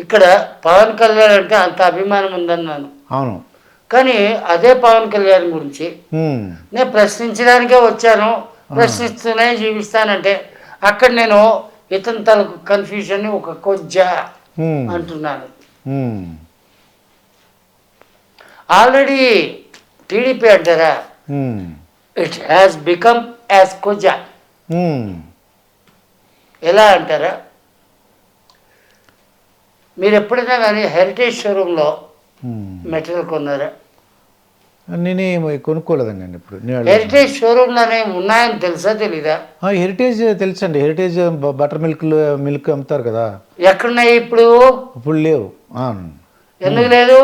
ఇక్కడ పవన్ కళ్యాణ్ అంటే అంత అభిమానం ఉందన్నాను. అవును. కానీ అదే పవన్ కళ్యాణ్ గురించి నేను ప్రశ్నించడానికే వచ్చాను, ప్రశ్నిస్తూనే జీవిస్తానంటే అక్కడ నేను ఇతని తలకు కన్ఫ్యూజన్ ఒక కొజ్జా అంటున్నాను. ఆల్రెడీ టీడీపీ అంటారా, ఇట్ హ్యాస్ బికమ్ యాజ్ కొజ్జా. ఎలా అంటారా, మీరు ఎప్పుడైనా కానీ హెరిటేజ్ షోరూంలో మెటీరియల్ కొన్నారా? నేనే కొనుక్కోలేదండి నేను ఇప్పుడు. హెరిటేజ్ షోరూంలోనే ఉన్నాయని తెలుసా తెలీదా? హెరిటేజ్ తెలుసండి. హెరిటేజ్ బటర్ మిల్క్ అమ్ముతారు కదా. ఎక్కడున్నాయి ఇప్పుడు? ఇప్పుడు లేవు. ఎందుకు లేదు?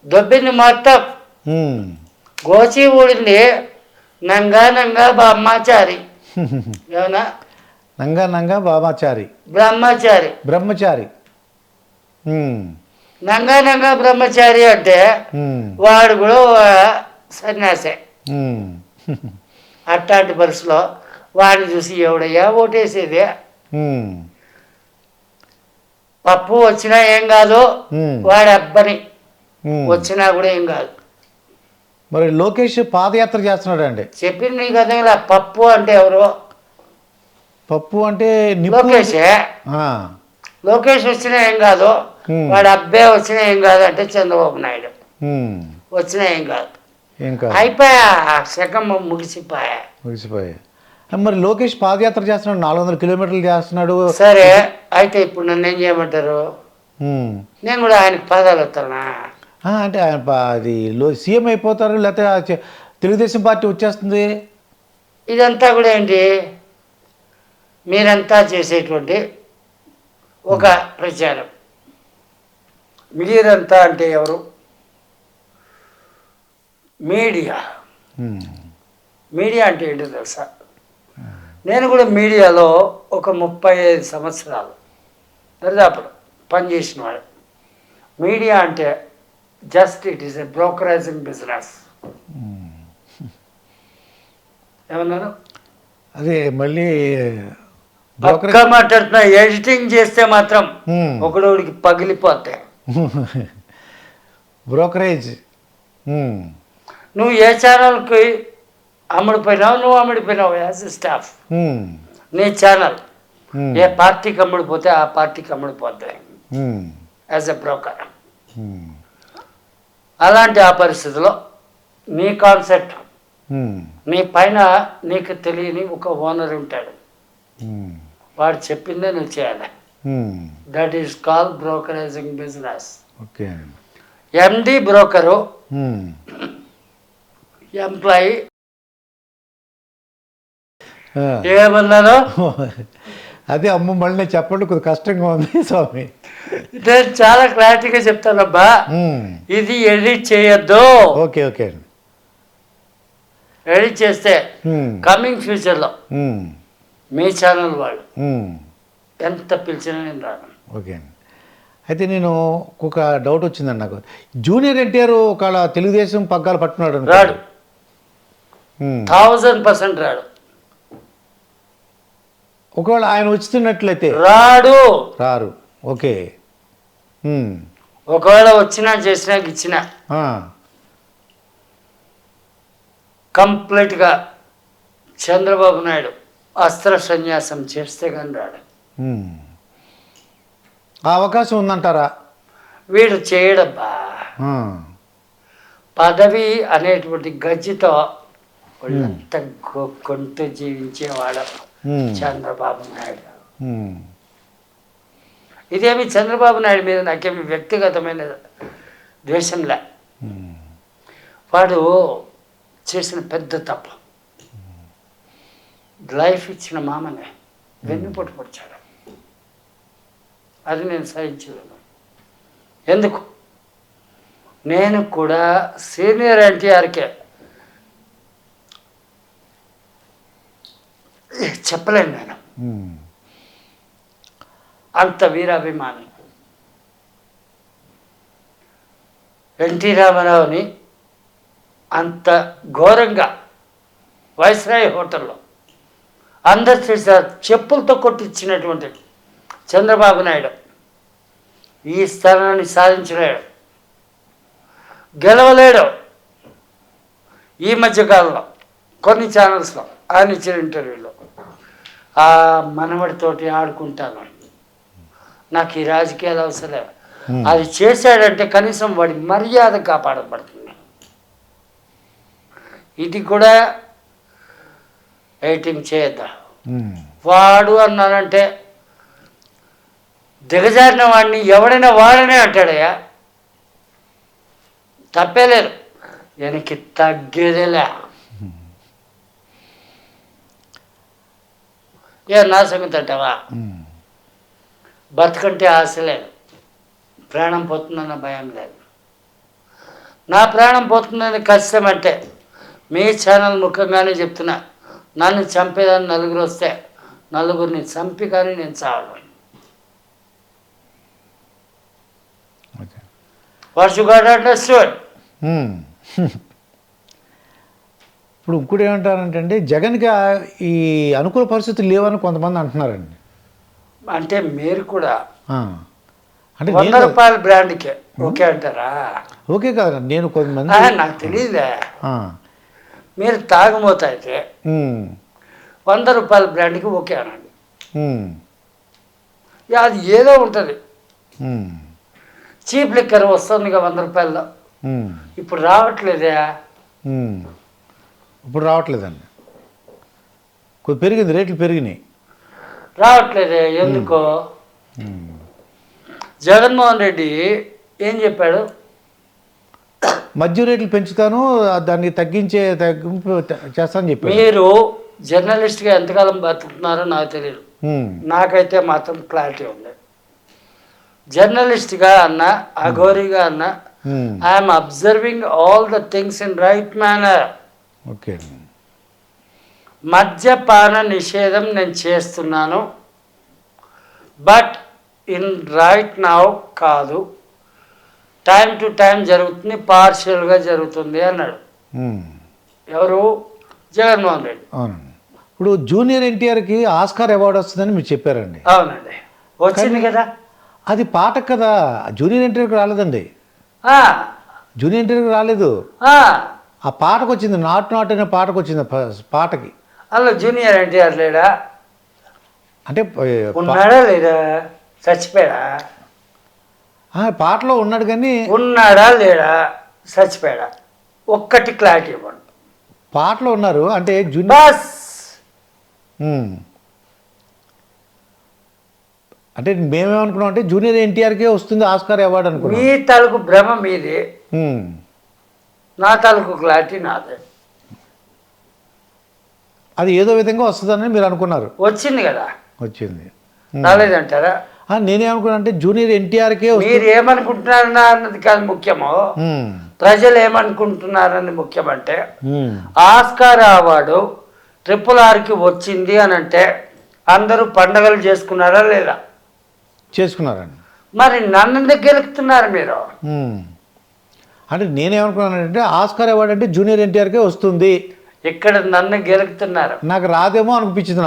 దొబ్బింది మొత్తం, గోచి ఊడింది. నంగా నంగా బ్రహ్మచారి. ఏమన్నా నంగా నంగా బామాచారి, బ్రహ్మచారి. నంగా నంగా బ్రహ్మచారి అంటే వాడు కూడా సన్యాసే. అట్లాంటి పరిస్థితిలో వాడిని చూసి ఎవడయ్యా ఓటేసేది? పప్పు వచ్చినా ఏం కాదు, వాడి అబ్బని వచ్చినా కూడా ఏం కాదు. మరి లోకేష్ పాదయాత్ర చేస్తున్నాడు అండి. చెప్పింది నీకు అదే. పప్పు అంటే ఎవరు? పప్పు అంటే లోకేషే. లోకేష్ వచ్చినా ఏం కాదు, వాడు అబ్బే వచ్చినా ఏం కాదు అంటే చంద్రబాబు నాయుడు వచ్చినా ఏం కాదు. అయిపోయా, శకం ముగిసిపోయా. మరి లోకేష్ పాదయాత్ర చేస్తున్నాడు, 400 కిలోమీటర్లు చేస్తున్నాడు. సరే, అయితే ఇప్పుడు నన్ను ఏం చేయమంటారు? నేను కూడా ఆయనకు పాదాలు వస్తానా? అంటే ఆయన అది సీఎం అయిపోతారు, లేకపోతే తెలుగుదేశం పార్టీ వచ్చేస్తుంది. ఇదంతా కూడా ఏంటి, మీరంతా చేసేటువంటి ఒక ప్రచారం. మీరంతా అంటే ఎవరు? మీడియా. మీడియా అంటే ఏంటో తెలుసా? నేను కూడా మీడియాలో ఒక 35 సంవత్సరాలు దరిదాపులు పనిచేసిన వాడు. మీడియా అంటే just it is a brokerising business. ఏమన్నారు? అదే మళ్ళీ పక్కా మాట్లాడుతున్నా. ఎడిటింగ్ చేస్తే మాత్రం ఒకడోడికి పగిలిపోతాయి. బ్రోకరేజ్. నువ్వు ఏ ఛానల్కి అమ్ముడిపోయినావు, నువ్వు అమ్ముడిపోయినావు యాజ్ స్టాఫ్. నీ ఛానల్ ఏ పార్టీకి అమ్ముడిపోతే ఆ పార్టీకి అమ్ముడిపోతాయి యాజ్ ఎ బ్రోకర్. అలాంటి ఆ పరిస్థితిలో నీ కాన్సెప్ట్, నీ పైన నీకు తెలియని ఒక ఓనర్ ఉంటాడు, వాడు చెప్పిందే నువ్వు చేయాలి. That is call brokerising business. MD broker, employee. ఏమన్నాను? అదే అమ్మ, మళ్ళీ చెప్పండి, కొద్దిగా కష్టంగా ఉంది స్వామి. నేను చాలా క్లారిటీగా చెప్తానబ్బా. ఇది ఎడిట్ చేయొద్దు. Okay okay. ఎడిట్ చేస్తే కమింగ్ ఫ్యూచర్లో మీ ఛానల్ వాళ్ళు ఎంత పిలిచినా నేను రాను. ఓకే అండి. అయితే నేను ఒక డౌట్ వచ్చిందండి నాకు. జూనియర్ ఎన్టీఆర్ ఒకవేళ తెలుగుదేశం పగ్గాలు పట్టుకున్నాడు, రాడు. 1000% రాడు. ఒకవేళ ఆయన వచ్చినట్లయితే రారు. ఓకే. ఒకవేళ వచ్చినా చేసినా ఇచ్చినా కంప్లీట్గా చంద్రబాబు నాయుడు అస్త్ర సన్యాసం చేస్తే కానీ రాడు. ఆ అవకాశం ఉందంటారా? వీడు చేయడబ్బా. పదవి అనేటువంటి గజ్జితో వాళ్ళంతా కొంటూ జీవించేవాడు చంద్రబాబు నాయుడు. ఇదేమి చంద్రబాబు నాయుడు మీద నాకేమి వ్యక్తిగతమైన ద్వేషంలే. వాడు చేసిన పెద్ద తప్పు. లైఫ్ ఇచ్చిన మామనే వెన్నుపోటు పొడిచాడు. అది నేను సహించలేను. ఎందుకు? నేను కూడా సీనియర్ ఎన్టీఆర్కే చెప్పలేను నేను, అంత వీరాభిమానం. ఎన్టీ రామారావుని అంత ఘోరంగా వైస్రాయ్ హోటల్లో అందరు చేశారు చెప్పులతో కొట్టించినటువంటి చంద్రబాబు నాయుడు ఈ స్థానాన్ని సాధించలేడు, గెలవలేడు. ఈ మధ్యకాలంలో కొన్ని ఛానల్స్లో ఆయన ఇచ్చిన ఇంటర్వ్యూలో ఆ మనవడితోటి ఆడుకుంటాను, నాకు ఈ రాజకీయాలు అవసరం, అది చేశాడంటే కనీసం వాడి మర్యాద కాపాడబడుతుంది. ఇది కూడా ఎయిటింగ్ చేయొద్దా. వాడు అన్నానంటే దిగజారిన వాడిని ఎవడైనా వాడనే అంటాడయ్యా, తప్పేలేదు, వెనక్కి తగ్గేదేలే. నా సంగతి అంటావా, బతుకంటే ఆశ లేదు, ప్రాణం పోతుందన్న భయం లేదు. నా ప్రాణం పోతుందని కష్టం అంటే మీ ఛానల్ ముఖ్యంగానే చెప్తున్నా, నన్ను చంపేదాన్ని నలుగురు వస్తే నలుగురిని చంపి కానీ నేను చావను. What you got understood. ఇప్పుడు ఇంకోటి ఏమంటారంటే జగన్కి ఈ అనుకూల పరిస్థితులు లేవని కొంతమంది అంటున్నారండి. అంటే మీరు కూడా అంటే ₹100 బ్రాండ్కే ఓకే అంటారా? ఓకే కదా, నేను కొంతమంది నాకు తెలియదే. మీరు తాగుమోత అయితే ₹100 బ్రాండ్కి ఓకే అనండి. అది ఏదో ఉంటుంది, చీప్ లిక్కర్ వస్తుందిగా ₹100. ఇప్పుడు రావట్లేదే. ఇప్పుడు రావట్లేదండి, కొద్ది పెరిగింది, రేట్లు పెరిగినాయి, రావట్లేదే. ఎందుకో జగన్మోహన్ రెడ్డి ఏం చెప్పాడు, మద్యం రేట్లు పెంచుతాను, దాన్ని తగ్గింపు చేస్తానని చెప్పాడు. మీరు జర్నలిస్ట్గా ఎంతకాలం బతుకుతున్నారో నాకు తెలియదు, నాకైతే మాత్రం క్లారిటీ ఉంది. జర్నలిస్ట్గా అన్న, అఘోరీగా అన్న, I'm observing all the things in right manner. Okay, మద్యపాన నిషేధం నేను చేస్తున్నాను, బట్ ఇన్ రైట్ నౌ కాదు, టైం టు టైం జరుగుతుంది, పార్షియల్గా జరుగుతుంది అన్నాడు. ఎవరు? జగన్మోహన్ రెడ్డి. అవునండి. ఇప్పుడు జూనియర్ ఎన్టీఆర్కి ఆస్కార్ అవార్డు వస్తుందని మీరు చెప్పారండి. అవునండి, వచ్చింది కదా. అది పాటకు కదా, జూనియర్ ఎన్టీఆర్కి రాలేదండి. జూనియర్ ఎన్టీఆర్కి రాలేదు, ఆ పాటకు వచ్చింది, నాట్ అనే పాటకు వచ్చింది. పాటకి అందులో జూనియర్ ఎన్టీఆర్ లేడా? అంటే ఉన్నాడా లేదా? చచ్చిపోయాడా? పాటలో ఉన్నాడు కానీ ఉన్నాడా లేడా? చచ్చిపోయాడా? ఒక్కటి క్లారిటీ ఇవ్వండి. పాటలో ఉన్నారు అంటే బస్. అంటే మేమేమనుకున్నాం అంటే జూనియర్ ఎన్టీఆర్కే వస్తుంది ఆస్కార్ అవార్డు అనుకున్నాం. మీ తాలూకు భ్రమ మీది, నా తాలూకు క్లారిటీ నాదే. అది ఏదో విధంగా వస్తుందని మీరు అనుకున్నారు, వచ్చింది కదా. వచ్చింది, రాలేదంటారా? నేనేమనుకున్నా అంటే జూనియర్ ఎన్టీఆర్కే. మీరు ఏమనుకుంటున్నారన్నా అన్నది కాదు ముఖ్యము, ప్రజలు ఏమనుకుంటున్నారని ముఖ్యమంటే ఆస్కార్ అవార్డు RRRకి వచ్చింది అని అంటే అందరూ పండగలు చేసుకున్నారా లేదా? చేసుకున్నారండి. మరి నన్ను గెలుపుతున్నారు మీరు. అంటే నేనేమనుకున్నానంటే ఆస్కార్ అవార్డు అంటే జూనియర్ ఎన్టీఆర్కే వస్తుంది, ఇక్కడ నన్ను గెలుపుతున్నారు, నాకు రాదేమో అనిపించింది.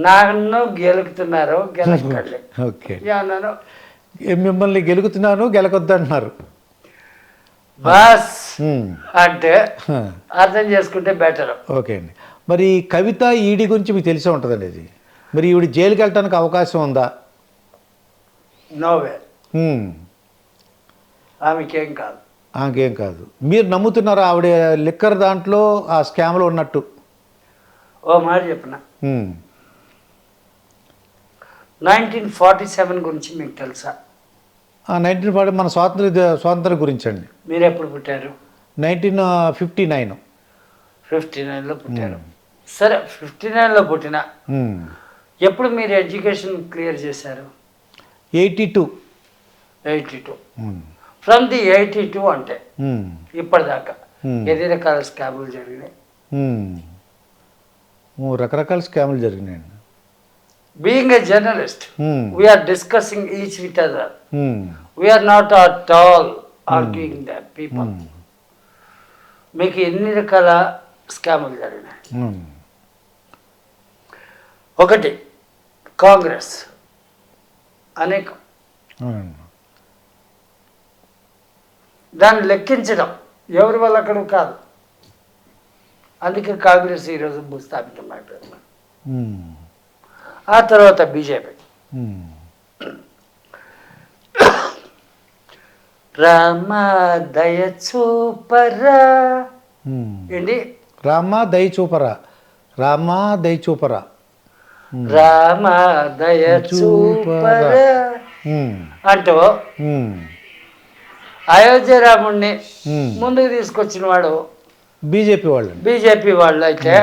నన్ను గెలుపుతున్నారు, గెలకండి. ఓకే, అన్నాను, మిమ్మల్ని గెలుగుతున్నాను, గెలకొద్దు అంటున్నారు. బస్ అంటే అర్థం చేసుకుంటే బెటర్. ఓకే అండి. మరి కవిత ఈడీ గురించి మీకు తెలిసే ఉంటుందండి. ఇది మరి ఈవిడ జైలుకి వెళ్ళటానికి అవకాశం ఉందా? నోవే, ఆమెకేం కాదు. ఆమెకేం కాదు. మీరు నమ్ముతున్నారా ఆవిడ లిక్కర్ దాంట్లో ఆ స్కామ్లో ఉన్నట్టు? ఓ మాట చెప్పిన, 1947 గురించి మీకు తెలుసా? 1940 మన స్వాతంత్రం గురించి అండి. మీరు ఎప్పుడు పుట్టారు? 1959. 59లో పుట్టారు. సరే, 59లో పుట్టిన ఎప్పుడు మీరు ఎడ్యుకేషన్ క్లియర్ చేశారు? 82. ఫ్రమ్ ది 82 అంటే ఇప్పటిదాకా ఎన్ని రకాల స్కాములు జరిగినాయి? రకరకాల స్కాములు జరిగినాయండి. Being a journalist, we're discussing each with other, we're not at all arguing the people. మీకు ఎన్ని రకాల స్కాములు జరిగినాయి? ఒకటి, కాంగ్రెస్ అనేకం. అవునండి. దాన్ని లెక్కించడం ఎవరి వల్ల అక్కడ కాదు. అందుకే కాంగ్రెస్ ఈరోజు భూస్థాపితం అయిపోయింది. ఆ తర్వాత బీజేపీ. రామ దయ చూపరా ఏంటి? రామ దయ చూపరా, రామ దయ చూపరా, రామ దయ చూపరా అంటూ అయోధ్య రాముణ్ణి ముందుకు తీసుకొచ్చిన వాడు బీజేపీ వాళ్ళు. అయితే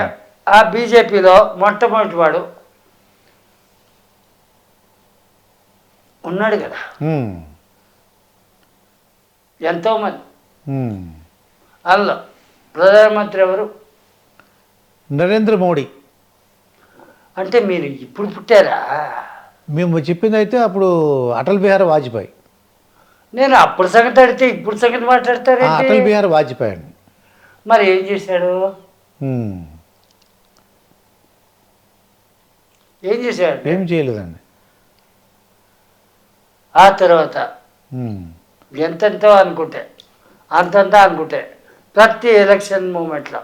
ఆ బీజేపీలో మొట్టమొదటి వాడు ఉన్నాడు కదా, ఎంతోమంది. అందులో ప్రధానమంత్రి ఎవరు? నరేంద్ర మోడీ. అంటే మీరు ఇప్పుడు పుట్టారా? మేము చెప్పింది అయితే అప్పుడు అటల్ బిహారీ వాజ్పేయి. నేను అప్పుడు సంగతి అడిగితే ఇప్పుడు సంగతి మాట్లాడతారు. అటల్ బిహారీ వాజ్పేయి అండి. మరి ఏం చేశాడు? ఏం చేశాడు? ఏం చేయలేదండి. ఆ తర్వాత ఎంతెంతో అనుకుంటే అంతంతా అనుకుంటే ప్రతి ఎలక్షన్ మూమెంట్లో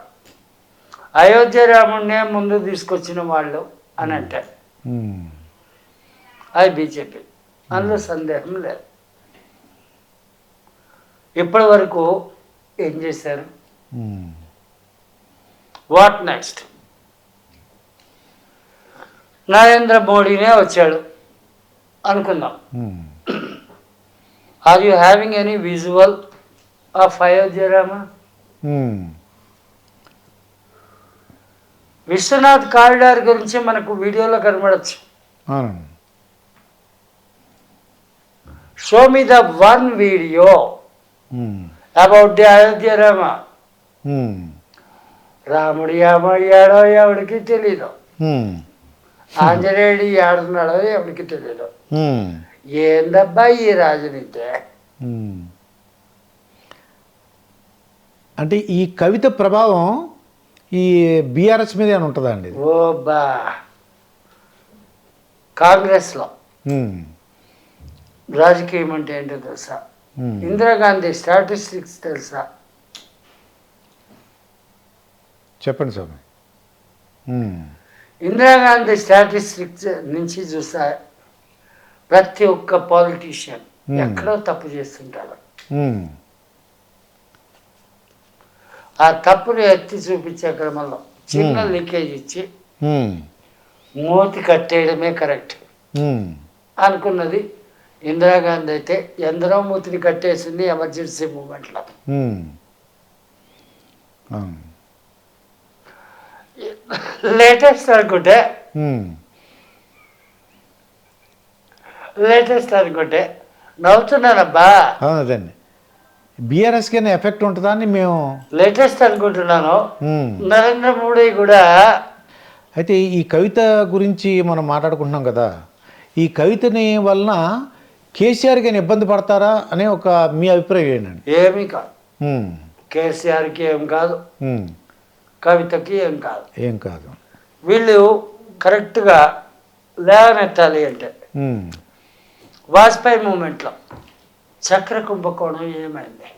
అయోధ్య రాముడినే ముందు తీసుకొచ్చిన వాళ్ళు అని అంటారు. అది బీజేపీ, అందులో సందేహం లేదు. ఇప్పటి వరకు ఏం చేశారు? What next? నరేంద్ర మోడీనే వచ్చాడు అనుకుందాం. Are you having any visual of Ayodhya Rama? Vishwanath corridor గురించి మనకు వీడియోలో కనబడచ్చు. Show me the one video about the Ayodhya Rama. రాముడు ఏమయ్యాడో ఎవరికి తెలీదు, ఆంజనేయుడు ఏడున్నాడో ఎవరికి తెలీదు. ఏందబ్బా ఈ రాజనీతి? అంటే ఈ కవిత ప్రభావం ఈ బీఆర్ఎస్ మీద ఏమైనా ఉంటుందా అండి? ఓ బా, కాంగ్రెస్లో రాజకీయం అంటే ఏంటో తెలుసా? ఇందిరాగాంధీ స్టాటిస్టిక్స్ తెలుసా? చెప్పండి స్వామి. ఇందిరాగాంధీ స్టాటిస్టిక్స్ నుంచి చూస్తా ప్రతి ఒక్క పాలిటీషియన్ ఎక్కడో తప్పు చేస్తుంటారు. ఆ తప్పుని ఎత్తి చూపించే క్రమంలో చిన్న లీకేజ్ ఇచ్చి మూతి కట్టేయడమే కరెక్ట్ అనుకున్నది ఇందిరాగాంధీ. అయితే ఎందరో మూతిని కట్టేసింది ఎమర్జెన్సీ మూమెంట్లో. లేటెస్ట్ అనుకుంటే నవ్వుతున్నానబ్బా. అదండి, బీఆర్ఎస్కి ఎఫెక్ట్ ఉంటుందా అని మేము లేటెస్ట్ అనుకుంటున్నాను. నరేంద్ర మోడీ కూడా. అయితే ఈ కవిత గురించి మనం మాట్లాడుకుంటున్నాం కదా, ఈ కవితని వలన కేసీఆర్కి అయినా ఇబ్బంది పడతారా అనే ఒక మీ అభిప్రాయం ఏంటండి? ఏమీ కాదు, కేసీఆర్కి ఏం కాదు, కవితకి ఏం కాదు. వీళ్ళు కరెక్ట్గా లేవనెత్తాలి అంటే వాజ్పేయి మూమెంట్లో చక్ర కుంభకోణం ఏమైంది?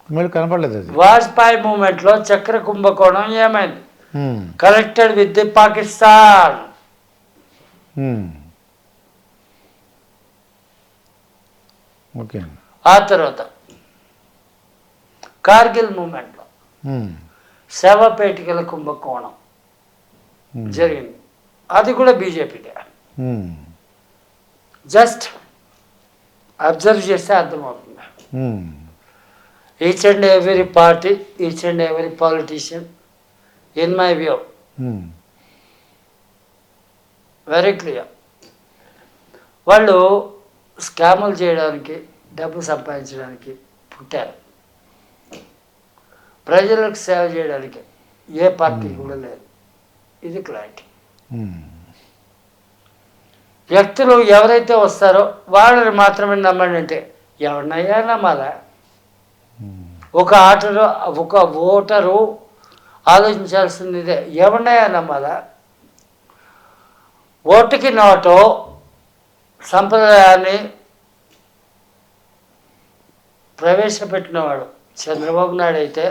మీరు కనపడలేదు అది. వాజ్పేయి మూమెంట్లో చక్ర కుంభకోణం ఏమైంది? Connected with the Pakistan. Okay. ఆ తర్వాత కార్గిల్ మూమెంట్లో శవపేటికల కుంభకోణం జరిగింది. అది కూడా బీజేపీదే. జస్ట్ అబ్జర్వ్ చేస్తే అర్థమవుతుంది. Each and every party, each and every politician, in my view, very clear, వాళ్ళు స్కాములు చేయడానికి, డబ్బు సంపాదించడానికి పుట్టారు. ప్రజలకు సేవ చేయడానికి ఏ పార్టీ కూడా లేదు. ఇది క్లారిటీ. వ్యక్తులు ఎవరైతే వస్తారో వాళ్ళని మాత్రమే నమ్మండి అంటే ఎవరినయ్యా నమ్మాలా? ఒక ఓటరు ఆలోచించాల్సింది ఇదే, ఎవరినయ్యా నమ్మాలా? ఓటుకి నోటు సంప్రదాయాన్ని ప్రవేశపెట్టినవాడు చంద్రబాబు నాయుడు అయితే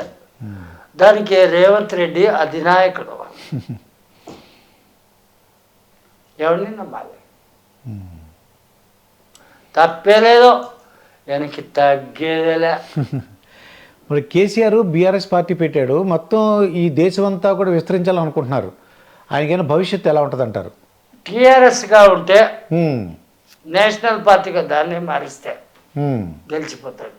దానికి రేవంత్ రెడ్డి అధినాయకుడు. ఎవరిని నమ్మాలి? తప్పేలేదు, వెనక్కి తగ్గేదేలే. మరి కేసీఆర్ బీఆర్ఎస్ పార్టీ పెట్టాడు, మొత్తం ఈ దేశం అంతా కూడా విస్తరించాలనుకుంటున్నారు. ఆయనకైనా భవిష్యత్తు ఎలా ఉంటుంది అంటారు? టీఆర్ఎస్గా ఉంటే నేషనల్ పార్టీగా దాన్ని మారిస్తే గెలిచిపోతాడు.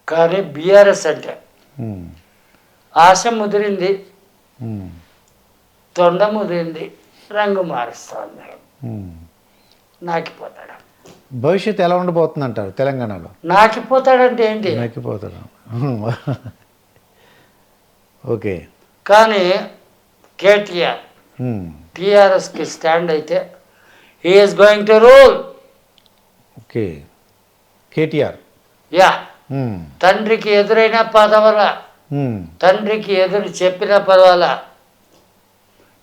కానీ బీఆర్ఎస్ అంటే ఆశ ముదిరింది, తొండ ముదిరింది, రంగు మారుస్తుంది, నాకిపోతాడు. భవిష్యత్తు ఎలా ఉండబోతుంది అంటారు తెలంగాణలో? నాకిపోతాడంటే ఏంటి? నాకిపోతాడు. ఓకే. కానీ కేటీఆర్ టీఆర్ఎస్కి స్టాండ్ అయితే he is going to rule. Okay. KTR yeah, తండ్రికి ఎదురైనా పదవలా, తండ్రికి ఎదురు చెప్పిన పర్వాలా,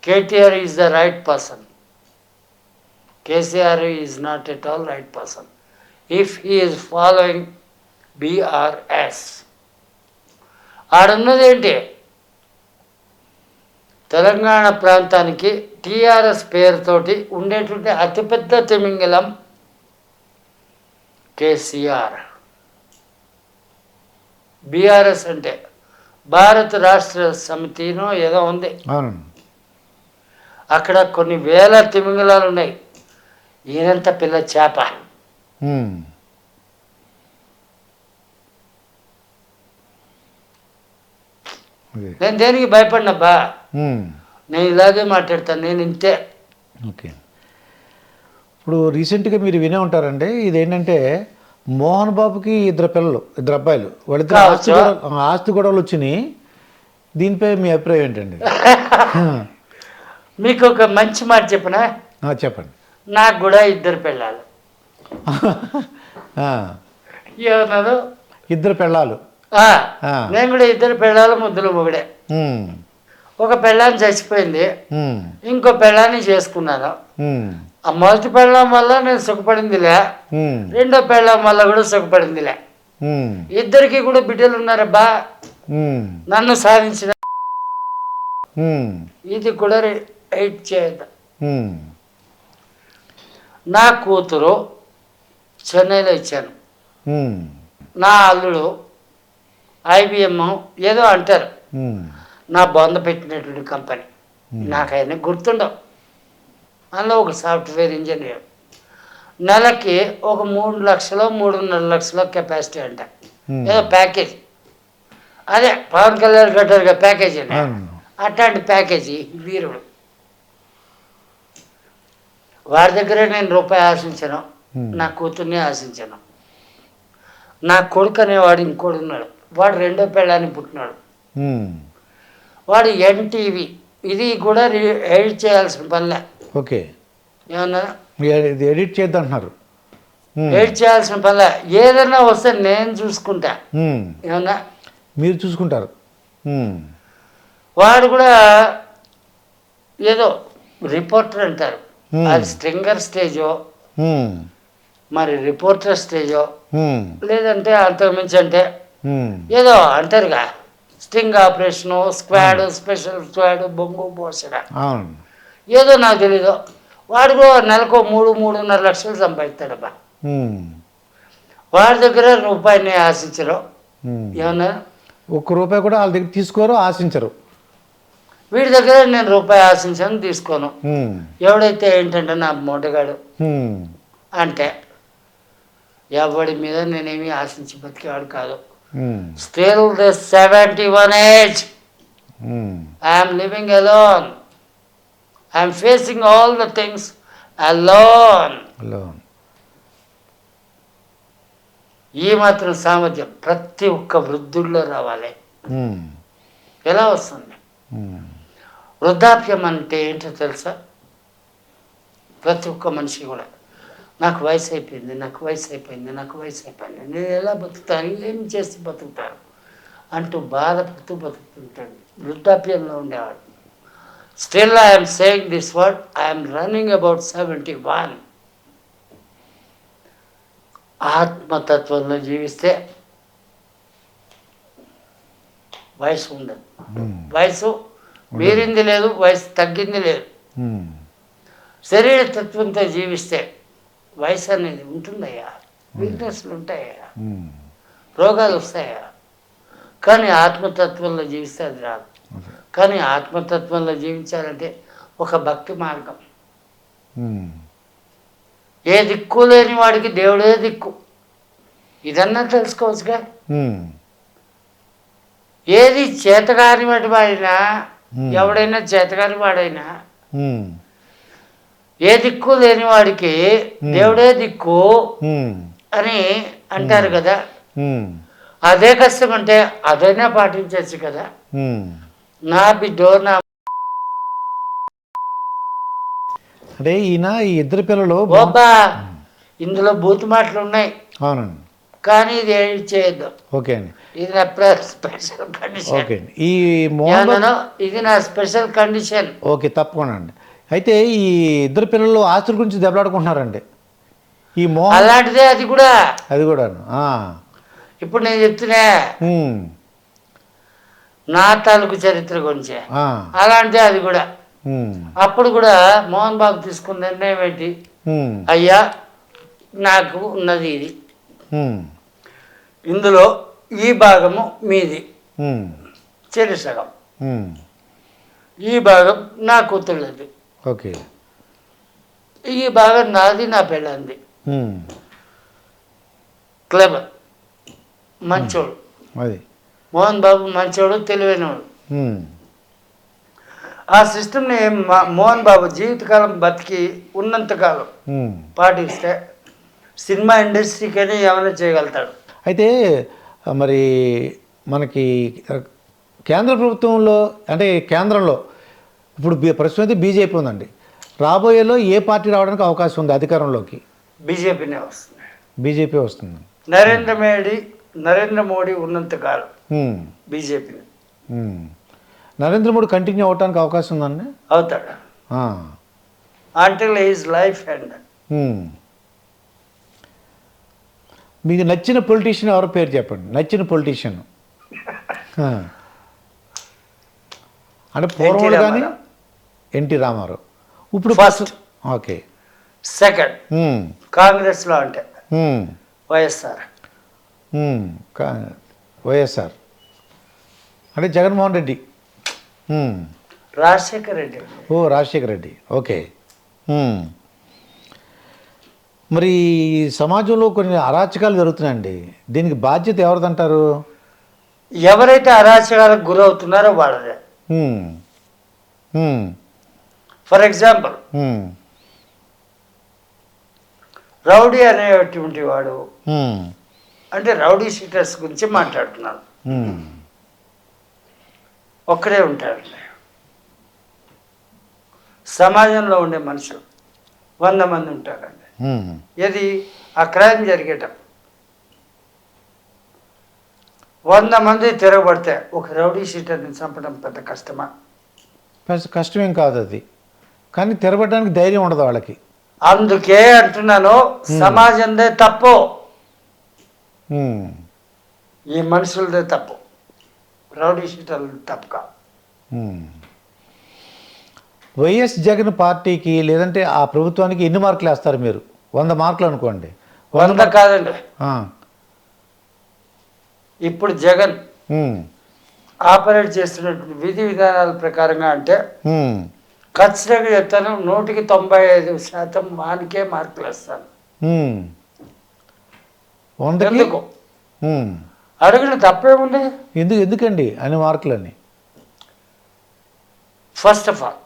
KTR is the right person. KCR is not at all right person if he is following BRS. ఆడున్నదేంటి? తెలంగాణ ప్రాంతానికి టీఆర్ఎస్ పేరుతోటి ఉండేటువంటి అతిపెద్ద తిమింగలం కేసీఆర్. బీఆర్ఎస్ అంటే భారత రాష్ట్ర సమితినో ఏదో ఉంది, అక్కడ కొన్ని వేల తిమింగలాలు ఉన్నాయి. ఈయనంత పిల్ల చేప. నేను దేనికి భయపడినబ్బా, నేను ఇలాగే మాట్లాడతాను, నేను ఇంతే. ఓకే. ఇప్పుడు రీసెంట్గా మీరు వినే ఉంటారండి, ఇదేంటంటే మోహన్ బాబుకి ఇద్దరు పిల్లలు, ఇద్దరు అబ్బాయిలు, వాళ్ళిద్దరు ఆస్తి గొడవలు వచ్చినాయి. దీనిపై మీ అభిప్రాయం ఏంటండి? మీకు ఒక మంచి మాట చెప్పనా? చెప్పండి. నాకు కూడా ఇద్దరు పిల్లలు. ఏమన్నారు? ఇద్దరు పిల్లలు. నేను కూడా ఇద్దరు పిల్లలు, ముద్దులు మొగుడే. ఒక పెళ్ళాన్ని చచ్చిపోయింది, ఇంకో పెళ్ళాన్ని చేసుకున్నాను. ఆ మొదటి పెళ్ళం వల్ల నేను సుఖపడిందిలే, రెండో పెళ్ళం వల్ల కూడా సుఖపడిందిలే. ఇద్దరికి కూడా బిడ్డలు ఉన్నారబ్బా. నన్ను సాధించిన ఇది కూడా ఎయిట్ చేయదు. నా కూతురు చెన్నైలో ఇచ్చాను, నా అల్లుడు IBM ఏదో అంటారు, నా బొంద పెట్టినటువంటి కంపెనీ, నాకైనా గుర్తుండవు. అందులో ఒక సాఫ్ట్వేర్ ఇంజనీర్, నెలకి ఒక 3 లక్షలు 3.5 లక్షల కెపాసిటీ అంట, ఏదో ప్యాకేజ్. అదే పవన్ కళ్యాణ్ కట్టారుగా ప్యాకేజీ అండి, అట్లాంటి ప్యాకేజీ వీరుడు. వాడి దగ్గరే నేను రూపాయి ఆశించాను, నా కూతుర్ని ఆశించాను. నా కొడుకు అనేవాడు ఇంకోడు ఉన్నాడు, వాడు రెండో పెళ్ళాన్ని పుట్టినాడు. వాడు NTV, ఇది కూడా ఎడిట్ చేయాల్సిన పనిలే. ఓకే. ఏమన్నా ఎడిట్ చేద్దంటున్నారు? ఎడిట్ చేయాల్సిన పనిలే, ఏదైనా వస్తే నేను చూసుకుంటా. ఏమన్నా మీరు చూసుకుంటారు? వాడు కూడా ఏదో రిపోర్టర్ అంటారు, అది స్ట్రింగర్ స్టేజో మరి రిపోర్టర్ స్టేజో, లేదంటే అంతకుమించి అంటే ఏదో అంటారుగా, sting operation, squad, special squad, బొంగు పోసడా, ఏదో నాకు తెలీదు. వాడు కూడా నెలకు 3-3.5 లక్షలు సంపాదిస్తాడబ్బా. వాడి దగ్గర రూపాయిని ఆశించరు. ఏమన్నా ₹1 కూడా వాళ్ళ దగ్గర తీసుకోరు, ఆశించరు. వీడి దగ్గర నేను రూపాయి ఆశించాను, తీసుకోను. ఎవడైతే ఏంటంటే నా మూటగాడు అంటే ఎవడి మీద నేనేమి ఆశించి బతికేవాడు కాదు. Still the 71 age I'm living alone, I'm facing all the things alone. ఈ మాత్రం సామర్థ్యం ప్రతి ఒక్క వృద్ధుల్లో రావాలి. ఎలా వస్తుంది? వృద్ధాప్యం అంటే ఏంటో తెలుసా? ప్రతి ఒక్క మనిషి కూడా నాకు వయసు అయిపోయింది, నాకు వయసు అయిపోయింది, నాకు వయసు అయిపోయింది, నేను ఎలా బతుకుతాను, ఏం చేసి బతుకుతాను అంటూ బాధపడుతూ బతుకుతుంటాడు వృద్ధాప్యంలో ఉండేవాడు. Still I'm saying this word, I'm running about 71. ఆత్మతత్వంలో జీవిస్తే వయసు ఉండదు. వయసు మీరింది లేదు, వయసు తగ్గింది లేదు. శరీర తత్వంతో జీవిస్తే వయసు అనేది ఉంటుందయ్యా, వీక్నెస్లు ఉంటాయా, రోగాలు వస్తాయా. కానీ ఆత్మతత్వంలో జీవిస్తే అది రాదు. కానీ ఆత్మతత్వంలో జీవించాలంటే ఒక భక్తి మార్గం. ఏ దిక్కు లేని వాడికి దేవుడే దిక్కు, ఇదన్నా తెలుసుకోవచ్చుగా. ఏది చేతగాని వాడినా, ఎవడైనా చేతగాని వాడైనా, ఏ దిక్కు లేని వాడికి దేవుడే దిక్కు అని అంటారు కదా. అదే కష్టం అంటే అదైనా పాటించచ్చు కదా. నా బిడ్డో నా అంటే ఈయన ఈ ఇద్దరు పిల్లలు బాబా ఇందులో బూతు మాటలు ఉన్నాయి. అవునండి. కానీ ఇది ఏది చేయొద్దు. ఓకే అండి. ఇది నా స్పెషల్ కండిషన్. ఓకే అండి. ఈ మోహన్ ఇది నా స్పెషల్ కండిషన్. ఓకే, తప్పకుండా అండి. అయితే ఈ ఇద్దరు పిల్లలు ఆస్తుల గురించి దెబ్బలాడుకుంటున్నారండి. ఈ మోహన్ అలాంటిదే అది కూడా. అది కూడాను. ఇప్పుడు నేను చెప్తున్నా నా తాలూకు చరిత్ర గురించి, అలాంటిదే అది కూడా. అప్పుడు కూడా మోహన్ బాబు తీసుకున్న నిర్ణయం ఏంటి, అయ్యా నాకు ఉన్నది ఇది, ఇందులో ఈ భాగము మీది, చెరి సగం, ఈ భాగం నా కూతుళ్ళది, ఓకే, ఈ భాగం నాది, నా పెళ్ళంది. క్లెవర్, మంచోడు. అది మోహన్ బాబు మంచోడు, తెలివైనవాడు. ఆ సిస్టమ్ని మోహన్ బాబు జీవితకాలం బతికి ఉన్నంతకాలం పాటిస్తే సినిమా ఇండస్ట్రీకైనా ఏమైనా చేయగలుగుతాడు. అయితే మరి మనకి కేంద్ర ప్రభుత్వంలో అంటే కేంద్రంలో ఇప్పుడు ప్రస్తుతం అయితే బీజేపీ ఉందండి. రాబోయేలో ఏ పార్టీ రావడానికి అవకాశం ఉంది అధికారంలోకి? బీజేపీనే వస్తుంది. బీజేపీ వస్తుంది. నరేంద్ర మోడీ ఉన్నంతకాలం బీజేపీని. నరేంద్ర మోడీ కంటిన్యూ అవడానికి అవకాశం ఉందండి? అవుతాడు. Until his life end. మీకు నచ్చిన పొలిటీషియన్ ఎవరో పేరు చెప్పండి. నచ్చిన పొలిటీషియన్ అంటే పూర్వం కానీ ఎన్టీ రామారావు. ఇప్పుడు ఫస్ట్. ఓకే. సెకండ్ కాంగ్రెస్లో అంటే వైఎస్ఆర్. వైఎస్ఆర్ అంటే జగన్మోహన్ రెడ్డి. రాజశేఖర్ రెడ్డి. ఓ, రాజశేఖర్ రెడ్డి. ఓకే. మరి సమాజంలో కొన్ని అరాచకాలు జరుగుతున్నాయండి. దీనికి బాధ్యత ఎవరిదంటారు? ఎవరైతే అరాచకాలకు గురవుతున్నారో వాళ్ళదే. ఫర్ ఎగ్జాంపుల్ రౌడీ అనేటువంటి వాడు, అంటే రౌడీ షీటర్స్ గురించి మాట్లాడుతున్నాను. ఒక్కడే ఉంటాడు. సమాజంలో ఉండే మనుషులు 100 మంది ఉంటారండి. ఏది ఆ క్రైమ్ జరిగేటప్పుడు 100 మంది తిరగబడితే ఒక రౌడీ షీటర్ని చంపడం పెద్ద కష్టమా? కష్టమేం కాదు అది, కానీ తిరగడానికి ధైర్యం ఉండదు వాళ్ళకి. అందుకే అంటున్నాను, సమాజందే తప్పు, ఈ మనుషులదే తప్పు, రౌడీ షీటర్లు తప్పు కాదు. వైఎస్ జగన్ పార్టీకి లేదంటే ఆ ప్రభుత్వానికి ఎన్ని మార్కులు వేస్తారు మీరు? 100 మార్కులు అనుకోండి. 100 కాదండి. ఇప్పుడు జగన్ ఆపరేట్ చేస్తున్నటువంటి విధి విధానాల ప్రకారంగా అంటే ఖచ్చితంగా చెప్తాను, 100కి 95% వానికే మార్కులు వేస్తాను. ఎందుకు అడిగిన తప్పేముంది? ఎందుకండి అన్ని మార్కులని? ఫస్ట్ ఆఫ్ ఆల్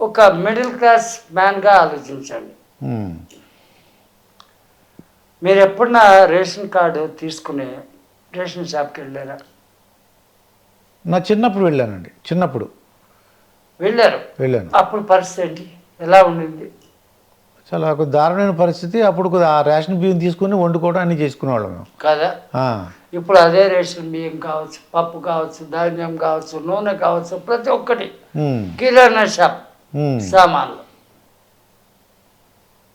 ఒక మిడిల్ క్లాస్ మ్యాన్గా ఆలోచించండి. మీరు ఎప్పుడన్నా రేషన్ కార్డు తీసుకుని రేషన్ షాప్కి వెళ్ళారా? నా చిన్నప్పుడు వెళ్ళానండి. వెళ్ళాను. అప్పుడు పరిస్థితి ఏంటి, ఎలా ఉండింది? చాలా దారుణమైన పరిస్థితి. అప్పుడు ఆ రేషన్ బియ్యం తీసుకుని వండుకోవడం అన్నీ చేసుకునేవాళ్ళం మేము కదా. ఇప్పుడు అదే రేషన్ బియ్యం కావచ్చు, పప్పు కావచ్చు, ధాన్యం కావచ్చు, నూనె కావచ్చు, ప్రతి ఒక్కటి కిరాణా షాప్ సామాన్లు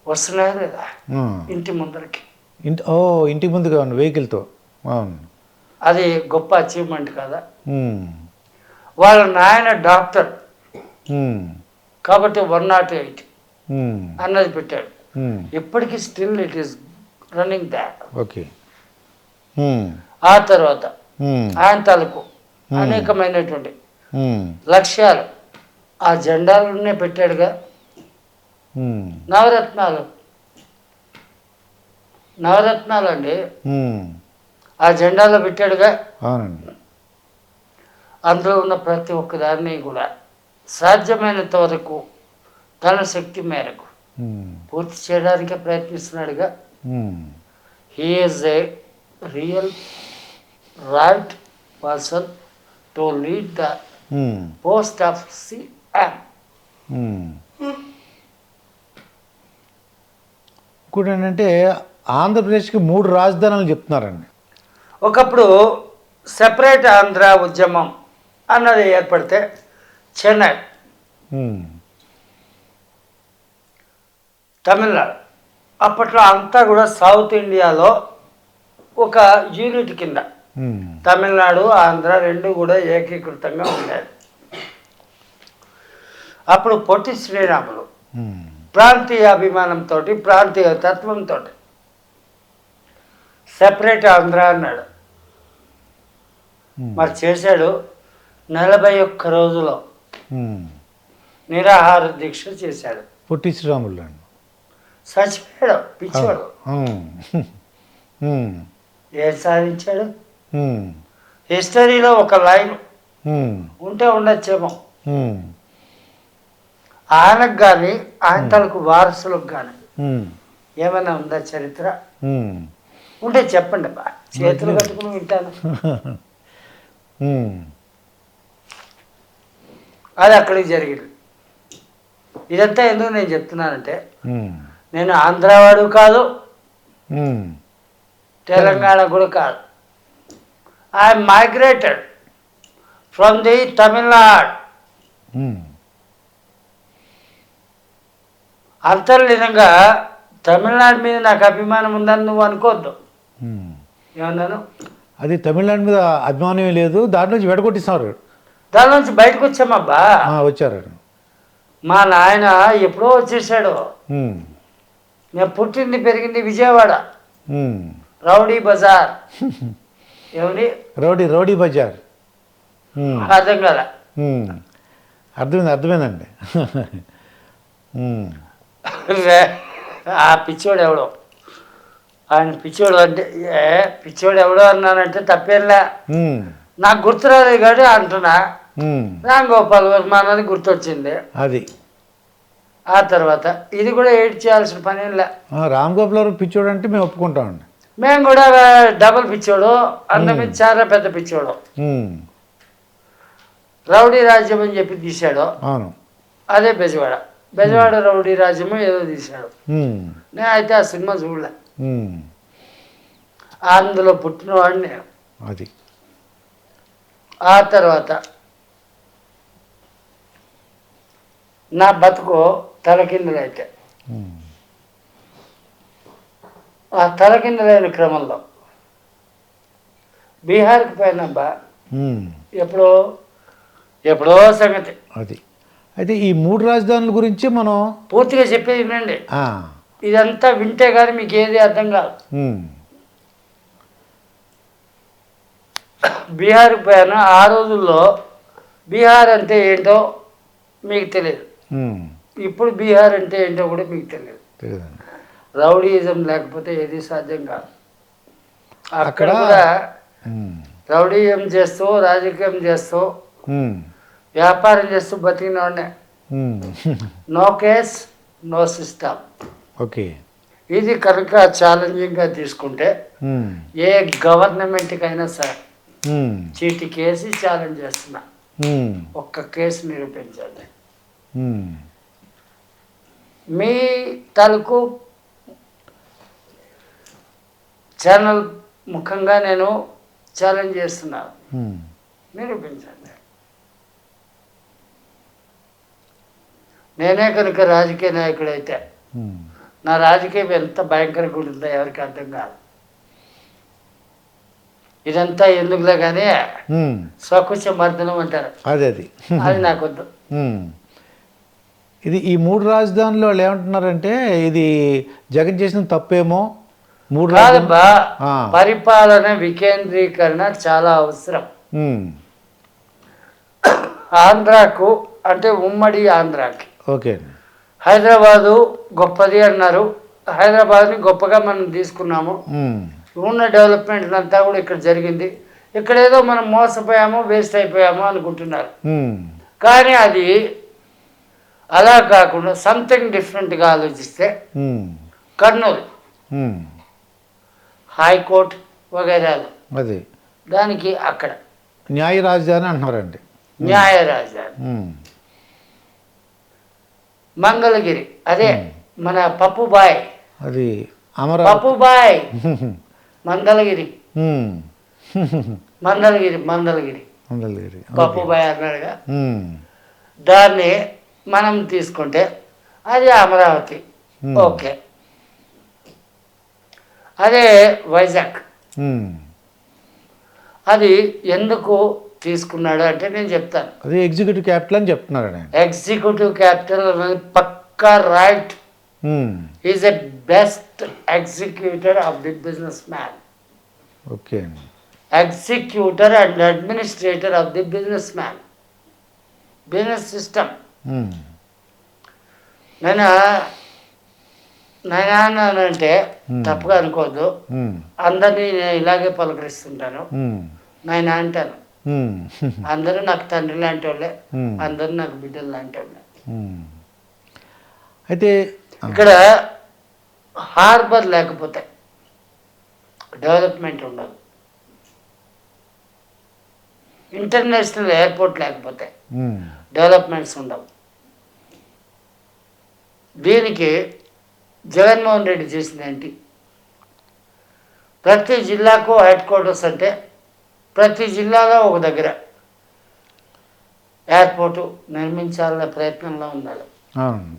వస్తున్నాయా లేదా ఇంటి ముందరకి. ఇంటికి ముందుగా ఉంది వెహికల్తో. అవును, అది గొప్ప అచీవ్మెంట్ కదా. వాళ్ళ నాయన డాక్టర్ కాబట్టి 108 అన్నది పెట్టాడు. ఇప్పటికీ still it is running that. Okay. ఆ తర్వాత ఆయన తాలూకు అనేకమైనటువంటి లక్ష్యాలు ఆ జెండాలనే పెట్టాడుగా. నవరత్నాలు అండి ఆ జెండాలో పెట్టాడుగా. అవునండి. అందులో ఉన్న ప్రతి ఒక్క దాన్ని కూడా సాధ్యమైనంత వరకు తన శక్తి మేరకు పూర్తి చేయడానికే ప్రయత్నిస్తున్నాడుగా. He is a real right person to lead the post of CM. ఇంకోటి ఏంటంటే ఆంధ్రప్రదేశ్కి 3 రాజధానులు చెప్తున్నారండి. ఒకప్పుడు సెపరేట్ ఆంధ్ర ఉద్యమం అన్నది ఏర్పడితే చెన్నై, తమిళనాడు, అప్పట్లో అంతా కూడా సౌత్ ఇండియాలో ఒక యూనిట్ కింద తమిళనాడు ఆంధ్ర రెండు కూడా ఏకీకృతంగా ఉండేది. అప్పుడు పొట్టి శ్రీరాములు ప్రాంతీయ అభిమానంతో ప్రాంతీయ తత్వంతో సెపరేట్ ఆంధ్ర అన్నాడు. మరి చేశాడు. 41 రోజులో నిరాహార దీక్ష చేశాడు. పొట్టి శ్రీరాములు అండి చచ్చిపోయాడు, పిచ్చాడు. ఏం సాధించాడు? హిస్టరీలో ఒక లైన్ ఉంటే ఉండొచ్చేమో. ఆయనకు కానీ ఆయన తలకు వారసులకు కానీ ఏమైనా ఉందా చరిత్ర? ఉంటే చెప్పండి బా, చేతులు కట్టుకుని వింటాను. అది అక్కడికి జరిగింది. ఇదంతా ఎందుకు నేను చెప్తున్నానంటే, నేను ఆంధ్రావాడు కాదు, తెలంగాణ కూడా కాదు. I migrated from the Tamil Nadu. అంతర్లీనంగా తమిళనాడు మీద నాకు అభిమానం ఉందని నువ్వు అనుకోవద్దు. ఏమన్నాను? అది తమిళనాడు మీద అభిమానం లేదు, దాంట్లో నుంచి వెడగొట్టిస్తున్నారు. దాని నుంచి బయటకు వచ్చామబ్బా. వచ్చారు. మా నాయన ఎప్పుడో వచ్చేసాడు. నేను పుట్టింది పెరిగింది విజయవాడ, రౌడీ బజార్. ఏమని? రౌడీ బజార్. అర్థం కదా? అర్థమైందండి. ఆ పిచ్చోడు ఎవడో, ఆయన పిచ్చోడు అంటే పిచ్చోడు ఎవడో అన్నానంటే తప్పేంలే, నాకు గుర్తురాలేదు కాబట్టి అంటున్నా. రామ్ గోపాల్ వర్మ అన్నది గుర్తొచ్చింది. అది ఆ తర్వాత ఇది కూడా ఎడిట్ చేయాల్సిన పని ఏం లే. రామ్ గోపాల్ వర్మ పిచ్చోడు అంటే మేము ఒప్పుకుంటామండి. మేము కూడా డబుల్ పిచ్చోడు, అందమైన చాలా పెద్ద పిచ్చోడు. రౌడీ రాజ్యం అని చెప్పి తీశాడు. అవును, అదే బెజవాడ రౌడీ రాజ్యము ఏదో తీశాడు. నేను అయితే ఆ సినిమా చూడలే. అందులో పుట్టినవాడిని నేను. అది ఆ తర్వాత నా బతుకు తలకిందులైతే ఆ తలకిందులైన క్రమంలో బీహార్కి పోయినబ్బా. ఎప్పుడో సంగతి అది. అయితే ఈ 3 రాజధానుల గురించి మనం పూర్తిగా చెప్పేది వినండి. ఇదంతా వింటే కానీ మీకు ఏది అర్థం కాదు. బీహార్కి పోయాను. ఆ రోజుల్లో బీహార్ అంటే ఏంటో మీకు తెలియదు, ఇప్పుడు బీహార్ అంటే ఏంటో కూడా మీకు తెలియదు. రౌడీయిజం లేకపోతే ఏది సాధ్యం కాదు. అక్కడ కూడా రౌడీయం చేస్తూ రాజకీయం చేస్తూ వ్యాపారం చేస్తూ బతికిన వాడినే. No case no system. Okay. ఇది కనుక ఛాలెంజింగ్గా తీసుకుంటే ఏ గవర్నమెంట్కైనా సరే చీటికేసి ఛాలెంజ్ చేస్తున్నా, ఒక్క కేసు నిరూపించండి. మీ తాలూకు ఛానల్ ముఖంగా నేను ఛాలెంజ్ చేస్తున్నాను, నిరూపించండి. నేనే కనుక రాజకీయ నాయకుడు అయితే నా రాజకీయం ఎంత భయంకరంగా ఉంటుందో ఎవరికి అర్థం కాదు. ఇదంతా ఎందుకులే కానీ స్వకుశ మర్దనం అంటారు, అది అది నాకు వద్దు. ఇది ఈ 3 రాజధానులు వాళ్ళు ఏమంటున్నారంటే ఇది జగన్ చేసిన తప్పేమో. 3 కాదబ్బా, పరిపాలన వికేంద్రీకరణ చాలా అవసరం. ఆంధ్రాకు అంటే ఉమ్మడి ఆంధ్రాకి. ఓకే. హైదరాబాదు గొప్పది అన్నారు, హైదరాబాద్ని గొప్పగా మనం తీసుకున్నాము. ఉన్న డెవలప్మెంట్ అంతా కూడా ఇక్కడ జరిగింది. ఇక్కడ ఏదో మనం మోసపోయామో వేస్ట్ అయిపోయామో అనుకుంటున్నారు. కానీ అది అలా కాకుండా సంథింగ్ డిఫరెంట్గా ఆలోచిస్తే కర్నూలు హైకోర్టు వగైరాలు, అది దానికి అక్కడ న్యాయ రాజధాని అంటున్నారండి. న్యాయ రాజధాని. మంగళగిరి అదే మన పప్పుబాయ్, అది పప్పుబాయ్ మంగళగిరి మంగళగిరి మంగళగిరి పప్పుబాయ్ అన్నాడుగా, దాన్ని మనం తీసుకుంటే అది అమరావతి. ఓకే. అదే వైజాగ్, అది ఎందుకు తీసుకున్నాడు అంటే నేను చెప్తాను. అది ఎగ్జిక్యూటివ్ క్యాపిటల్ అని చెప్తున్నారు. ఎగ్జిక్యూటివ్ క్యాపిటల్ అనేది పక్కా right. Is a best executor of the business man. Okay. Executor and administrator of the business man, business system. నేనంటే తప్పుగా అనుకోవద్దు, అందరినీ నేను ఇలాగే పలకరిస్తుంటాను. నేను అంటాను, అందరూ నాకు తండ్రి లాంటి వాళ్ళే, అందరూ నాకు బిడ్డలు లాంటి వాళ్ళే. అయితే ఇక్కడ హార్బర్ లేకపోతే డెవలప్మెంట్ ఉండదు, ఇంటర్నేషనల్ ఎయిర్పోర్ట్ లేకపోతే డెవలప్మెంట్స్ ఉండవు. దీనికి జగన్మోహన్ రెడ్డి చేసింది ఏంటి? ప్రతి జిల్లాకు హెడ్ క్వార్టర్స్ అంటే ప్రతి జిల్లాలో ఒక దగ్గర ఎయిర్పోర్టు నిర్మించాలనే ప్రయత్నంలో ఉన్నాడు.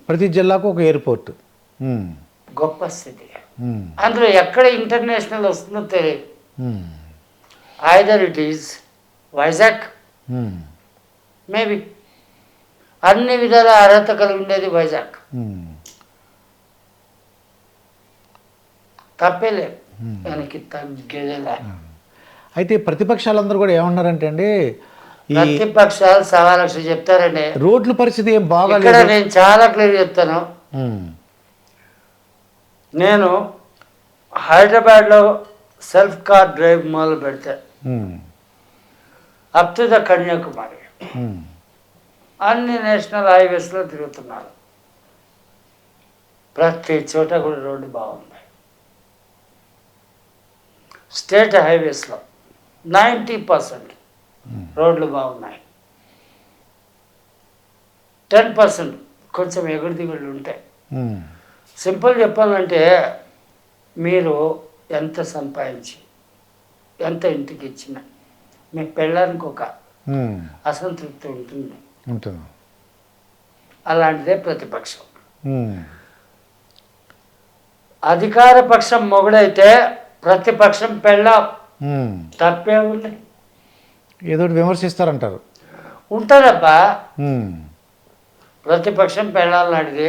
ప్రతి జిల్లాకు ఒక ఎయిర్పోర్ట్, గొప్ప స్థితి. అందులో ఎక్కడ ఇంటర్నేషనల్ వస్తుందో తెలియదు. Either it is Vizag, maybe అన్ని విధాల అర్హత కలిగి ఉండేది వైజాగ్, తప్పేలేదు, దానికి తగ్గేదేలా. అయితే ప్రతిపక్షాలందరూ కూడా ఏమన్నారంటే అండి, ప్రతిపక్షాలు సవా లక్ష చెప్తారండి. రోడ్ల పరిస్థితి ఏం బాగా ఇక్కడ నేను చాలా క్లియర్ చెప్తాను. నేను హైదరాబాద్లో సెల్ఫ్ కార్ డ్రైవ్ మొదలు పెడితే అప్ టు ద కన్యాకుమారి అన్ని నేషనల్ హైవేస్లో తిరుగుతున్నారు. ప్రతి చోట కూడా రోడ్డు బాగున్నాయి. స్టేట్ హైవేస్లో 90% రోడ్లు బాగున్నాయి. 10% కొంచెం ఎగుడు దిగుళ్ళు ఉంటాయి. సింపుల్ చెప్పాలంటే మీరు ఎంత సంపాదించి ఎంత ఇంటికి ఇచ్చినా మీ పెళ్ళానికి ఒక అసంతృప్తి ఉంటుంది. అలాంటిదే ప్రతిపక్షం. అధికార పక్షం మొగుడైతే ప్రతిపక్షం పెళ్ళాం, తప్పే ఉంది. ఏదో విమర్శిస్తారంటారు. ఉంటుందబ్బా, ప్రతిపక్షం పెళ్ళాలన్నాడిది.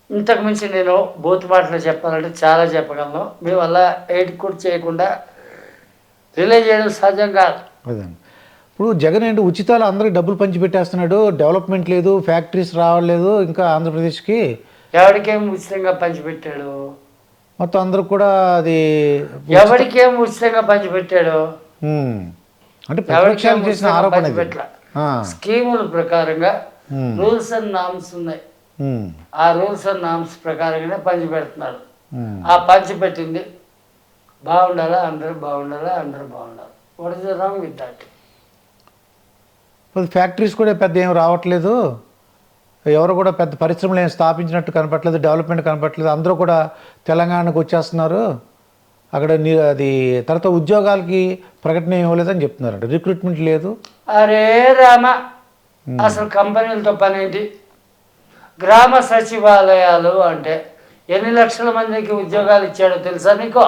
ఇంతకు మించి నేను బూత్ మాటలు చెప్పాలంటే చాలా చెప్పగలను. మీ వల్ల ఎయిట్ కూడా చేయకుండా రిలే చేయడం సహజం కాదు. ఇప్పుడు జగన్ ఏంటి ఉచితాలు అందరికి డబ్బులు పంచిపెట్టేస్తున్నాడు, డెవలప్మెంట్ లేదు, ఫ్యాక్టరీస్ రావట్లేదు ఇంకా ఆంధ్రప్రదేశ్కి. ఎవరికేం ఉచితంగా పంచిపెట్టాడు? మొత్తం అందరికి కూడా అది ఎవరికేం ఉచితంగా పంచిపెట్టాడు అంటే ప్రతిపక్షాలు చేసిన ఆరోపణ. స్కీముల ప్రకారంగా రూల్స్ అండ్ నామ్స్ ఉన్నాయి. ఆ రూల్స్ అండ్ నామ్స్ ప్రకారంగానే పంచిపెడుతున్నాడు. ఆ పంచిపెట్టింది బాగుండాలా, అందరూ బాగుండాలా, అందరూ బాగుండాలి. What is the wrong with that? Factories కూడా పెద్ద ఏం రావట్లేదు, ఎవరు కూడా పెద్ద పరిశ్రమలు ఏం స్థాపించినట్టు కనపట్లేదు, డెవలప్మెంట్ కనపట్లేదు. అందరూ కూడా తెలంగాణకు వచ్చేస్తున్నారు. అక్కడ అది తర్వాత ఉద్యోగాలకి ప్రకటన ఇవ్వలేదని చెప్తున్నారంట, రిక్రూట్మెంట్ లేదు. అరే రామ, అసలు కంపెనీలతో పని ఏంటి? గ్రామ సచివాలయాలు అంటే ఎన్ని లక్షల మందికి ఉద్యోగాలు ఇచ్చాడో తెలుసా నీకు?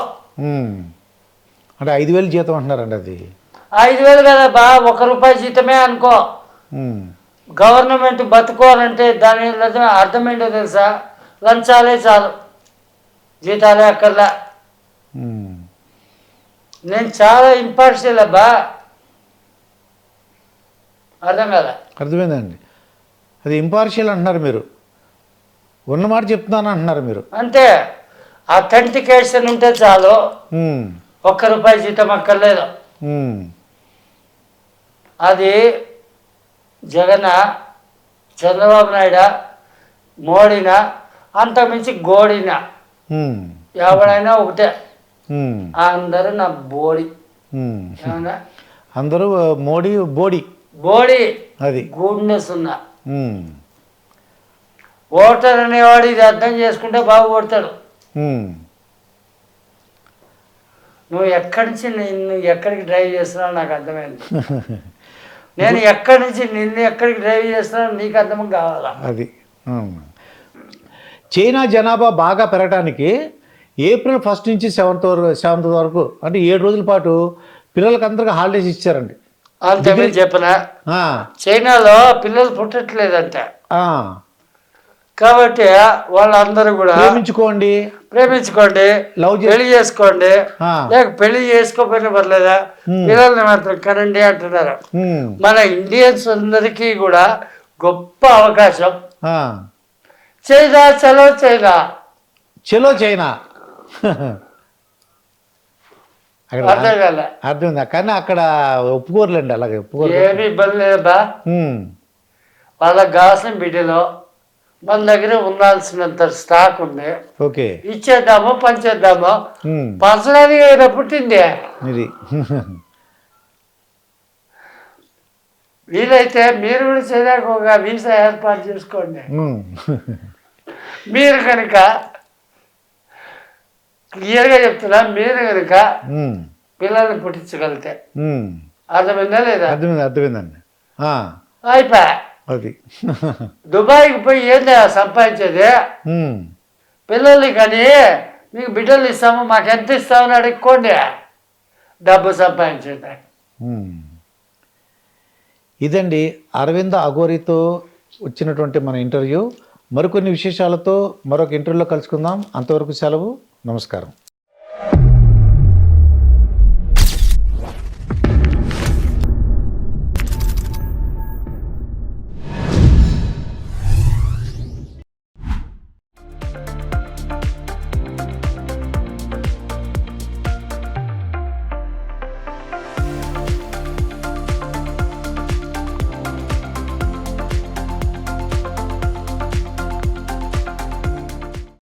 అంటే 5,000 జీతం అంటున్నారండి అది. 5,000 కదా బా, ₹1 జీతమే అనుకో. గవర్నమెంట్ బతుకోవాలంటే దాని అర్థం ఏంటో తెలుసా? లంచాలే చాలు, జీతాలే అక్కర్లా. నేను చాలా ఇంపార్షియల్ అబ్బా, అర్థం కదా? అర్థమైందండి. అది ఇంపార్షియల్ అంటున్నారు మీరు, ఉన్నమాట చెప్తున్నాను అంటున్నారు మీరు. అంతే, అథెంటికేషన్ ఉంటే చాలు, ₹1 జీతం అక్కర్లేదు. అది జగన్, చంద్రబాబు నాయుడు, మోడీనా, అంతకుమించి గోడినా, ఎవడైనా ఒకటే. అందరూ నా బోడి. ఏమన్నా అందరూ మోడీ బోడి బోడి, అది గుడ్నెస్ ఉన్నా. ఓటర్ అనేవాడు ఇది అర్థం చేసుకుంటే బాగా కొడతాడు. నువ్వు ఎక్కడి నుంచి నిన్ను ఎక్కడికి డ్రైవ్ చేస్తున్నావు నాకు అర్థమైంది. నేను ఎక్కడి నుంచి నిన్ను ఎక్కడికి డ్రైవ్ చేస్తున్నావు నీకు అర్థం కావాలా? అది చైనా జనాభా బాగా పెరగడానికి ఏప్రిల్ 1 నుంచి 7th వరకు అంటే 7 రోజుల పాటు పిల్లలకి అందరికీ హాలిడేస్ ఇచ్చారండి. అంతే మీరు చెప్పనా? చైనాలో పిల్లలు పుట్టట్లేదంట, కాబట్టి వాళ్ళందరూ కూడా ప్రేమించుకోండి, పెళ్లి చేసుకోండి, లేక పెళ్లి చేసుకోకపోయినా పర్లేదా, పిల్లల్ని మాత్రం కనండి అంటున్నారు. మన ఇండియన్స్ అందరికీ కూడా గొప్ప అవకాశం. చైనా చలో చైనా, చలో చైనా. అర్థమైంది, కానీ అక్కడ ఒప్పుకోరులేండి, అలాగే ఒప్పుకోరు. ఏమి ఇబ్బంది లేదబ్బా, వాళ్ళకి కావాల్సిన బిడ్డలో మన దగ్గర ఉండాల్సినంత స్టాక్ ఉంది. ఓకే, ఇచ్చేద్దాము, పంచేద్దాము. పంచడానికి ఏదో పుట్టింది. ఇది వీలైతే మీరు కూడా చేయడానికి ఒక వీసా ఏర్పాటు చేసుకోండి. మీరు కనుక క్లియర్గా చెప్తున్నా, మీరు కనుక పిల్లల్ని పుట్టించగలిగితే. అర్థమైందా లేదా? అర్థమైందండి. అయిపోయా, అది దుబాయ్కి పోయి ఏందా సంపాదించేది? పిల్లల్ని కానీ మీకు బిడ్డలు ఇస్తాము, మాకు ఎంత ఇస్తామని అడుక్కోండి, డబ్బు సంపాదించేది. ఇదండి అరవింద అఘోరితో వచ్చినటువంటి మన ఇంటర్వ్యూ. మరికొన్ని విశేషాలతో మరొక ఇంటర్వ్యూలో కలుసుకుందాం. అంతవరకు సెలవు, నమస్కారం.